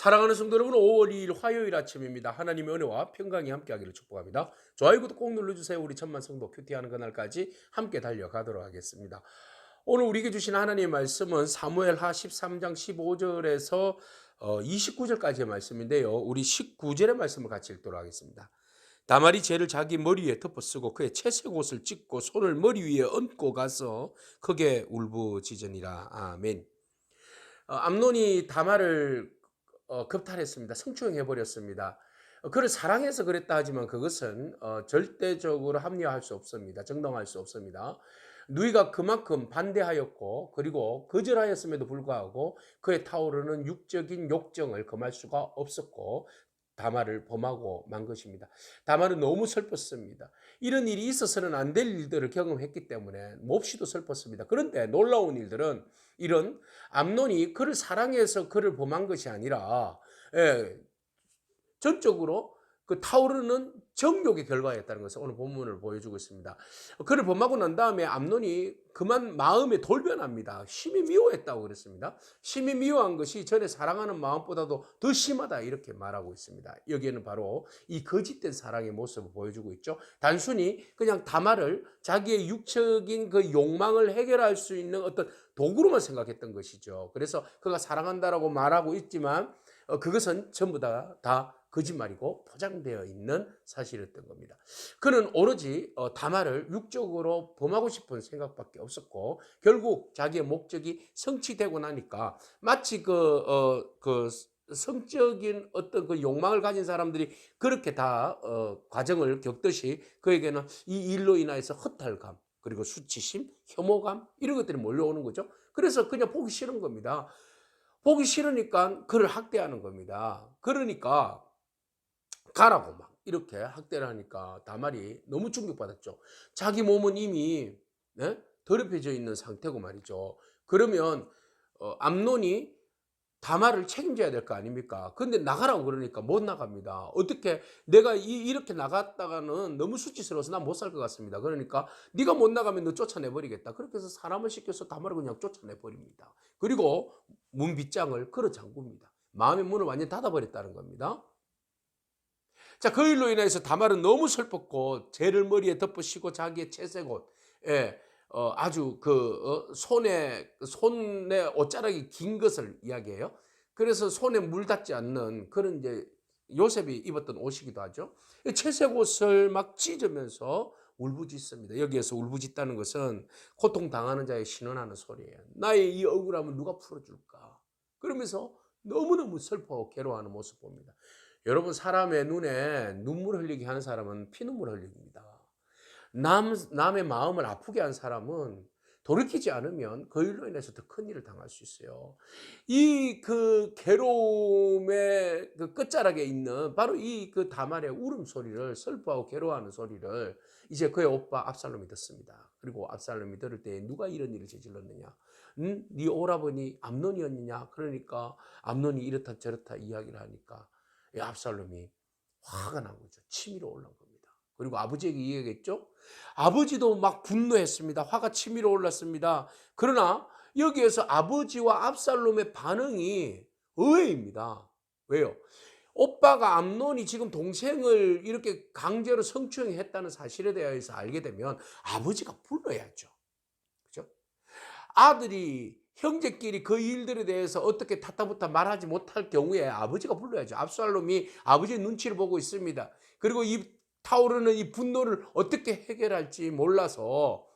사랑하는 성도 여러분, 5월 2일 화요일 아침입니다. 하나님의 은혜와 평강이 함께하기를 축복합니다. 좋아요, 구독 꼭 눌러주세요. 우리 천만 성도 큐티하는 그날까지 함께 달려가도록 하겠습니다. 오늘 우리에게 주신 하나님의 말씀은 사무엘하 13장 15절에서 29절까지의 말씀인데요. 우리 19절의 말씀을 같이 읽도록 하겠습니다. 다말이 죄를 자기 머리에 덮어쓰고 그의 채색 옷을 찢고 손을 머리 위에 얹고 가서 크게 울부짖으니라. 아멘. 암논이 다말을 겁탈했습니다. 성추행해 버렸습니다. 그를 사랑해서 그랬다 하지만 그것은 절대적으로 합리화할 수 없습니다. 정당화할 수 없습니다. 누이가 그만큼 반대하였고 그리고 거절하였음에도 불구하고 그의 타오르는 육적인 욕정을 금할 수가 없었고 다말을 범하고 만 것입니다. 다말은 너무 슬펐습니다. 이런 일이 있어서는 안 될 일들을 경험했기 때문에 몹시도 슬펐습니다. 그런데 놀라운 일들은 이런 암논이 그를 사랑해서 그를 범한 것이 아니라 전적으로 그 타오르는 정욕의 결과였다는 것을 오늘 본문을 보여주고 있습니다. 그를 범하고 난 다음에 암논이 그만 마음에 돌변합니다. 심히 미워했다고 그랬습니다. 심히 미워한 것이 전에 사랑하는 마음보다도 더 심하다 이렇게 말하고 있습니다. 여기에는 바로 이 거짓된 사랑의 모습을 보여주고 있죠. 단순히 그냥 다말을 자기의 육적인 그 욕망을 해결할 수 있는 어떤 도구로만 생각했던 것이죠. 그래서 그가 사랑한다라고 말하고 있지만 그것은 전부 다 거짓말이고 포장되어 있는 사실이었던 겁니다. 그는 오로지 다말을 육적으로 범하고 싶은 생각밖에 없었고 결국 자기의 목적이 성취되고 나니까 마치 그 성적인 어떤 그 욕망을 가진 사람들이 그렇게 다 과정을 겪듯이 그에게는 이 일로 인해서 허탈감 그리고 수치심, 혐오감 이런 것들이 몰려오는 거죠. 그래서 그냥 보기 싫은 겁니다. 보기 싫으니까 그를 학대하는 겁니다. 그러니까 가라고 막 이렇게 학대를 하니까 다말이 너무 충격받았죠. 자기 몸은 이미 더럽혀져 있는 상태고 말이죠. 그러면 암논이 다말을 책임져야 될 거 아닙니까? 근데 나가라고 그러니까 못 나갑니다. 어떻게 내가 이렇게 나갔다가는 너무 수치스러워서 난 못 살 것 같습니다. 그러니까 네가 못 나가면 너 쫓아내버리겠다. 그렇게 해서 사람을 시켜서 다말을 그냥 쫓아내버립니다. 그리고 문 빗장을 걸어 잠굽니다. 마음의 문을 완전히 닫아버렸다는 겁니다. 자, 그 일로 인해서 다말은 너무 슬펐고 죄를 머리에 덮으시고 자기의 채색 옷, 아주 손에 옷자락이 긴 것을 이야기해요. 그래서 손에 물 닿지 않는 그런 이제 요셉이 입었던 옷이기도 하죠. 채색 옷을 막 찢으면서 울부짖습니다. 여기에서 울부짖다는 것은 고통당하는 자의 신원하는 소리예요. 나의 이 억울함을 누가 풀어줄까? 그러면서 너무너무 슬퍼하고 괴로워하는 모습 봅니다. 여러분, 사람의 눈에 눈물 흘리게 하는 사람은 피눈물 흘립니다. 남의 마음을 아프게 한 사람은 돌이키지 않으면 그 일로 인해서 더 큰 일을 당할 수 있어요. 이 그 괴로움의 그 끝자락에 있는 바로 이 그 다말의 울음소리를 슬퍼하고 괴로워하는 소리를 이제 그의 오빠 압살롬이 듣습니다. 그리고 압살롬이 들을 때 누가 이런 일을 저질렀느냐? 네 오라버니 암논이었느냐? 그러니까 암논이 이렇다 저렇다 이야기를 하니까 이 압살롬이 화가 난 거죠. 치밀어 올라온 겁니다. 그리고 아버지에게 이야기했죠. 아버지도 막 분노했습니다. 화가 치밀어 올랐습니다. 그러나 여기에서 아버지와 압살롬의 반응이 의외입니다. 왜요? 오빠가 암논이 지금 동생을 이렇게 강제로 성추행했다는 사실에 대해서 알게 되면 아버지가 불러야죠. 그죠? 아들이 형제끼리 그 일들에 대해서 어떻게 타타부타 말하지 못할 경우에 아버지가 불러야죠. 압살롬이 아버지의 눈치를 보고 있습니다. 그리고 이 타오르는 이 분노를 어떻게 해결할지 몰라서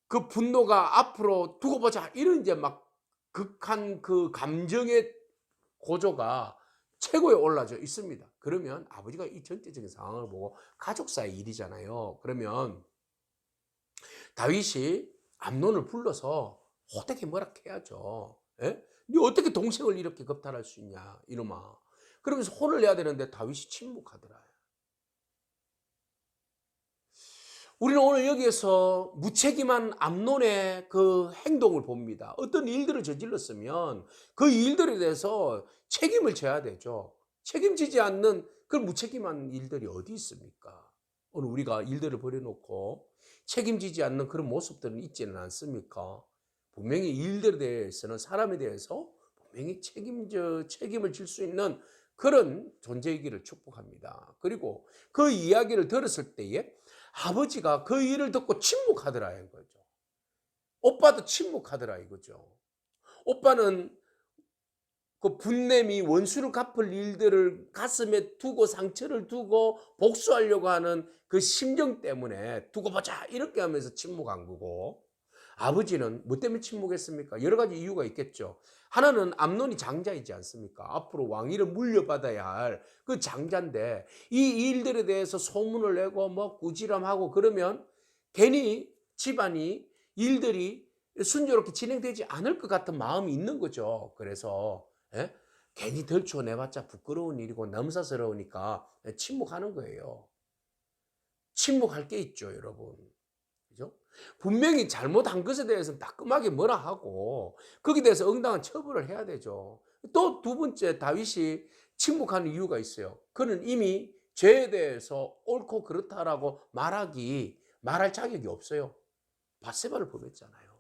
그 분노가 앞으로 두고 보자 이런 이제 막 극한 그 감정의 고조가 최고에 올라져 있습니다. 그러면 아버지가 이 전체적인 상황을 보고 가족사의 일이잖아요. 그러면 다윗이 암논을 불러서 호되게 뭐라 해야죠. 예? 네 어떻게 동생을 이렇게 겁탈할 수 있냐 이놈아. 그러면서 혼을 내야 되는데 다윗이 침묵하더라. 우리는 오늘 여기에서 무책임한 암논의 그 행동을 봅니다. 어떤 일들을 저질렀으면 그 일들에 대해서 책임을 져야 되죠. 책임지지 않는 그런 무책임한 일들이 어디 있습니까? 오늘 우리가 일들을 벌여놓고 책임지지 않는 그런 모습들은 있지는 않습니까? 분명히 일들에 대해서는 사람에 대해서 굉장히 책임을 질 수 있는 그런 존재이기를 축복합니다. 그리고 그 이야기를 들었을 때에 아버지가 그 일을 듣고 침묵하더라 이거죠. 오빠도 침묵하더라 이거죠. 오빠는 그 분냄이 원수를 갚을 일들을 가슴에 두고 상처를 두고 복수하려고 하는 그 심정 때문에 두고 보자 이렇게 하면서 침묵한 거고, 아버지는 뭐 때문에 침묵했습니까? 여러 가지 이유가 있겠죠. 하나는 암논이 장자이지 않습니까? 앞으로 왕위를 물려받아야 할 그 장자인데 이 일들에 대해서 소문을 내고 뭐 꾸지람하고 그러면 괜히 집안이 일들이 순조롭게 진행되지 않을 것 같은 마음이 있는 거죠. 그래서 예? 괜히 덜쳐내봤자 부끄러운 일이고 넘사스러우니까 침묵하는 거예요. 침묵할 게 있죠, 여러분. 그죠? 분명히 잘못한 것에 대해서는 따끔하게 뭐라 하고 거기에 대해서 응당한 처벌을 해야 되죠. 또 두 번째, 다윗이 침묵하는 이유가 있어요. 그는 이미 죄에 대해서 옳고 그렇다라고 말할 자격이 없어요. 밧세바를 범했잖아요.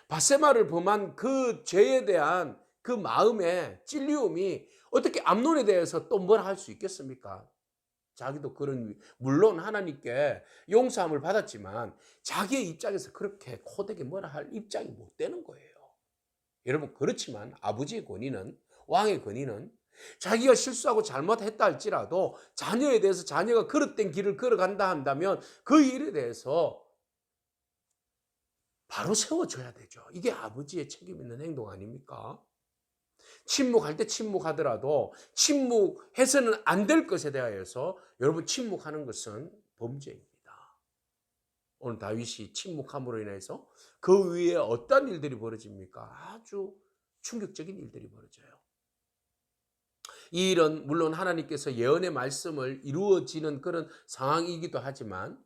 밧세바를 범한 그 죄에 대한 그 마음의 찔리움이 어떻게 암논에 대해서 또 뭘 할 수 있겠습니까? 자기도 그런, 물론 하나님께 용서함을 받았지만 자기의 입장에서 그렇게 코되게 뭐라 할 입장이 못 되는 거예요. 여러분, 그렇지만 아버지의 권위는, 왕의 권위는 자기가 실수하고 잘못했다 할지라도 자녀에 대해서, 자녀가 그릇된 길을 걸어간다 한다면 그 일에 대해서 바로 세워줘야 되죠. 이게 아버지의 책임 있는 행동 아닙니까? 침묵할 때 침묵하더라도 침묵해서는 안 될 것에 대하여서 여러분, 침묵하는 것은 범죄입니다. 오늘 다윗이 침묵함으로 인해서 그 위에 어떤 일들이 벌어집니까? 아주 충격적인 일들이 벌어져요. 이 일은 물론 하나님께서 예언의 말씀을 이루어지는 그런 상황이기도 하지만,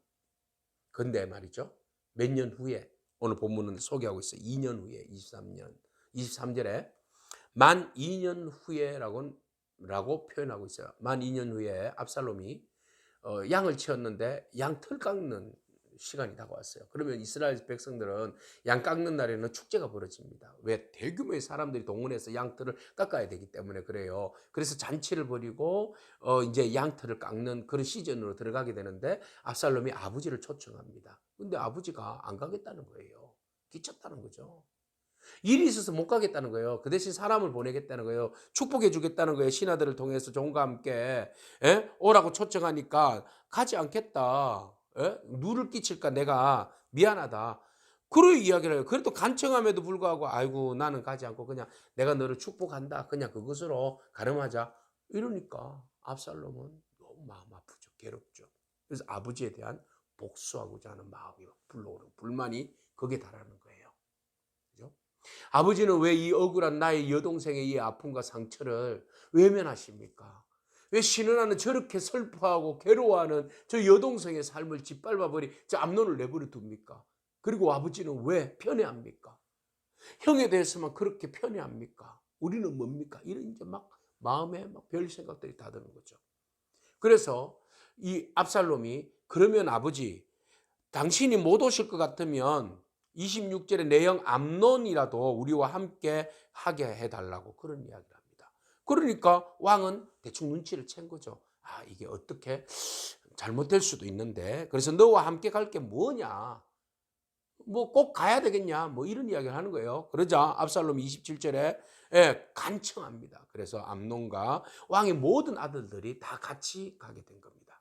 근데 말이죠, 몇 년 후에, 오늘 본문은 소개하고 있어요. 2년 후에, 23절에 만 2년 후에라고 표현하고 있어요. 만 2년 후에 압살롬이 양을 치었는데 양 털 깎는 시간이 다가왔어요. 그러면 이스라엘 백성들은 양 깎는 날에는 축제가 벌어집니다. 왜? 대규모의 사람들이 동원해서 양털을 깎아야 되기 때문에 그래요. 그래서 잔치를 벌이고 이제 양털을 깎는 그런 시즌으로 들어가게 되는데 압살롬이 아버지를 초청합니다. 근데 아버지가 안 가겠다는 거예요. 끼쳤다는 거죠. 일이 있어서 못 가겠다는 거예요. 그 대신 사람을 보내겠다는 거예요. 축복해 주겠다는 거예요. 신하들을 통해서 종과 함께 오라고 초청하니까 가지 않겠다. 누를 끼칠까 내가 미안하다. 그런 이야기를 해요. 그래도 간청함에도 불구하고 아이고 나는 가지 않고 그냥 내가 너를 축복한다. 그냥 그것으로 가름하자. 이러니까 압살롬은 너무 마음 아프죠. 괴롭죠. 그래서 아버지에 대한 복수하고자 하는 마음이 불러오는 불만이 거기에 달하는 거예요. 그죠? 아버지는 왜 이 억울한 나의 여동생의 이 아픔과 상처를 외면하십니까? 왜 신은하는 저렇게 슬퍼하고 괴로워하는 저 여동생의 삶을 짓밟아버리 저 암논을 내버려 둡니까? 그리고 아버지는 왜 편애합니까? 형에 대해서만 그렇게 편애합니까? 우리는 뭡니까? 이런 이제 막 마음에 막 별 생각들이 다 드는 거죠. 그래서 이 압살롬이, 그러면 아버지 당신이 못 오실 것 같으면 26절에 내 형 암논이라도 우리와 함께 하게 해달라고 그런 이야기를 합니다. 그러니까 왕은 대충 눈치를 챈 거죠. 아, 이게 어떻게 잘못될 수도 있는데, 그래서 너와 함께 갈 게 뭐냐, 뭐 꼭 가야 되겠냐, 뭐 이런 이야기를 하는 거예요. 그러자 압살롬이 27절에 간청합니다. 그래서 암논과 왕의 모든 아들들이 다 같이 가게 된 겁니다.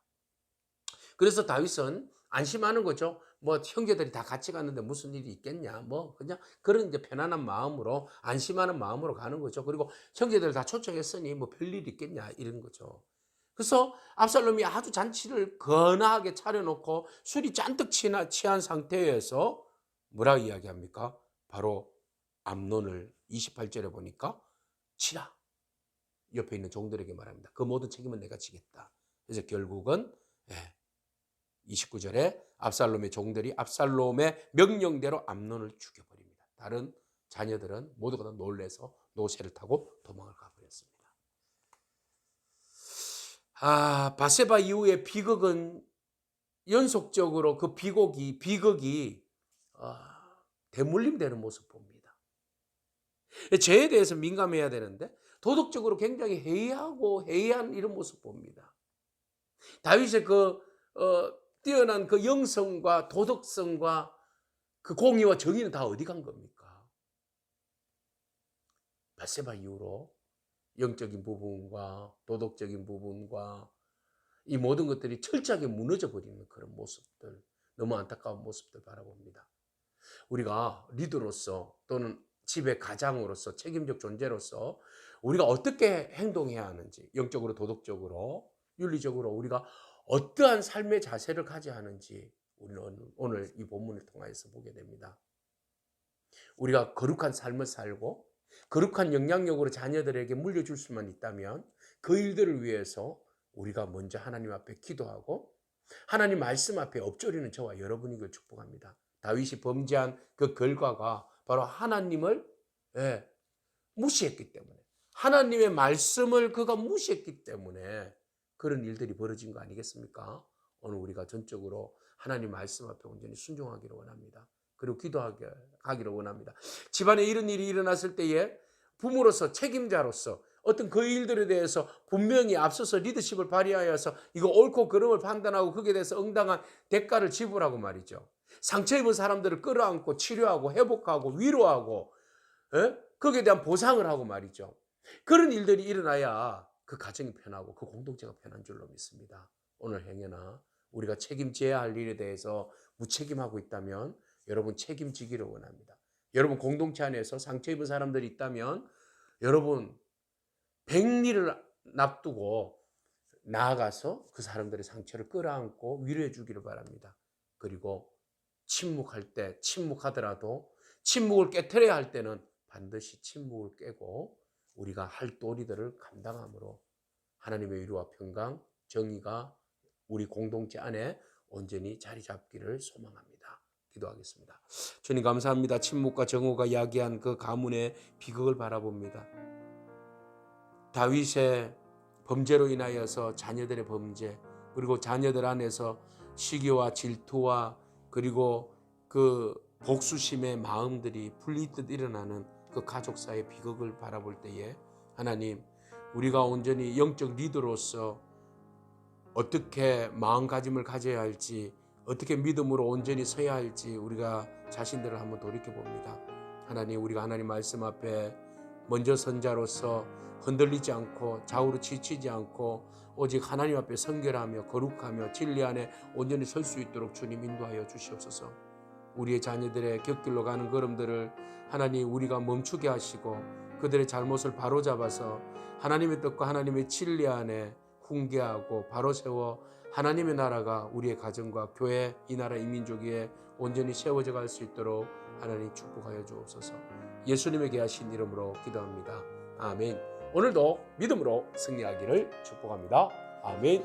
그래서 다윗은 안심하는 거죠. 뭐 형제들이 다 같이 갔는데 무슨 일이 있겠냐. 뭐 그냥 그런 이제 편안한 마음으로, 안심하는 마음으로 가는 거죠. 그리고 형제들 다 초청했으니 뭐 별일 있겠냐 이런 거죠. 그래서 압살롬이 아주 잔치를 거나하게 차려놓고 술이 잔뜩 취한 상태에서 뭐라 이야기합니까? 바로 암논을 28절에 보니까 치라. 옆에 있는 종들에게 말합니다. 그 모든 책임은 내가 지겠다. 그래서 결국은 29절에 압살롬의 종들이 압살롬의 명령대로 암논을 죽여버립니다. 다른 자녀들은 모두가 다 놀래서 노새를 타고 도망을 가버렸습니다. 밧세바 이후의 비극은 연속적으로 그 비극이 대물림되는 모습 봅니다. 죄에 대해서 민감해야 되는데 도덕적으로 굉장히 해이하고 해이한 이런 모습 봅니다. 다윗의 뛰어난 그 영성과 도덕성과 그 공의와 정의는 다 어디 간 겁니까? 밧세바 이후로 영적인 부분과 도덕적인 부분과 이 모든 것들이 철저하게 무너져 버리는 그런 모습들, 너무 안타까운 모습들 바라봅니다. 우리가 리더로서 또는 집의 가장으로서 책임적 존재로서 우리가 어떻게 행동해야 하는지, 영적으로 도덕적으로 윤리적으로 우리가 어떠한 삶의 자세를 가져야 하는지 우리는 오늘 이 본문을 통해서 보게 됩니다. 우리가 거룩한 삶을 살고 거룩한 영향력으로 자녀들에게 물려줄 수만 있다면 그 일들을 위해서 우리가 먼저 하나님 앞에 기도하고 하나님 말씀 앞에 엎드리는 저와 여러분이길 축복합니다. 다윗이 범죄한 그 결과가 바로 하나님을 무시했기 때문에, 하나님의 말씀을 그가 무시했기 때문에 그런 일들이 벌어진 거 아니겠습니까? 오늘 우리가 전적으로 하나님 말씀 앞에 온전히 순종하기를 원합니다. 그리고 기도하기를 원합니다. 집안에 이런 일이 일어났을 때에 부모로서 책임자로서 어떤 그 일들에 대해서 분명히 앞서서 리더십을 발휘하여서 이거 옳고 그름을 판단하고 거기에 대해서 응당한 대가를 지불하고 말이죠. 상처 입은 사람들을 끌어안고 치료하고 회복하고 위로하고 거기에 대한 보상을 하고 말이죠. 그런 일들이 일어나야 그 가정이 편하고 그 공동체가 편한 줄로 믿습니다. 오늘 행여나 우리가 책임져야 할 일에 대해서 무책임하고 있다면 여러분 책임지기를 원합니다. 여러분 공동체 안에서 상처 입은 사람들이 있다면 여러분 백리를 납두고 나아가서 그 사람들의 상처를 끌어안고 위로해 주기를 바랍니다. 그리고 침묵할 때 침묵하더라도 침묵을 깨트려야 할 때는 반드시 침묵을 깨고 우리가 할 도리들을 감당함으로 하나님의 위로와 평강, 정의가 우리 공동체 안에 온전히 자리 잡기를 소망합니다. 기도하겠습니다. 주님 감사합니다. 침묵과 정오가 이야기한 그 가문의 비극을 바라봅니다. 다윗의 범죄로 인하여서 자녀들의 범죄, 그리고 자녀들 안에서 시기와 질투와 그리고 그 복수심의 마음들이 불리듯 일어나는 그 가족사의 비극을 바라볼 때에 하나님, 우리가 온전히 영적 리더로서 어떻게 마음가짐을 가져야 할지, 어떻게 믿음으로 온전히 서야 할지 우리가 자신들을 한번 돌이켜봅니다. 하나님, 우리가 하나님 말씀 앞에 먼저 선자로서 흔들리지 않고 좌우로 지치지 않고 오직 하나님 앞에 성결하며 거룩하며 진리 안에 온전히 설 수 있도록 주님 인도하여 주시옵소서. 우리의 자녀들의 곁길로 가는 걸음들을 하나님 우리가 멈추게 하시고 그들의 잘못을 바로잡아서 하나님의 뜻과 하나님의 진리 안에 훈계하고 바로 세워 하나님의 나라가 우리의 가정과 교회, 이 나라 이 민족 위에 온전히 세워져 갈 수 있도록 하나님 축복하여 주옵소서. 예수님의 귀하신 이름으로 기도합니다. 아멘. 오늘도 믿음으로 승리하기를 축복합니다. 아멘.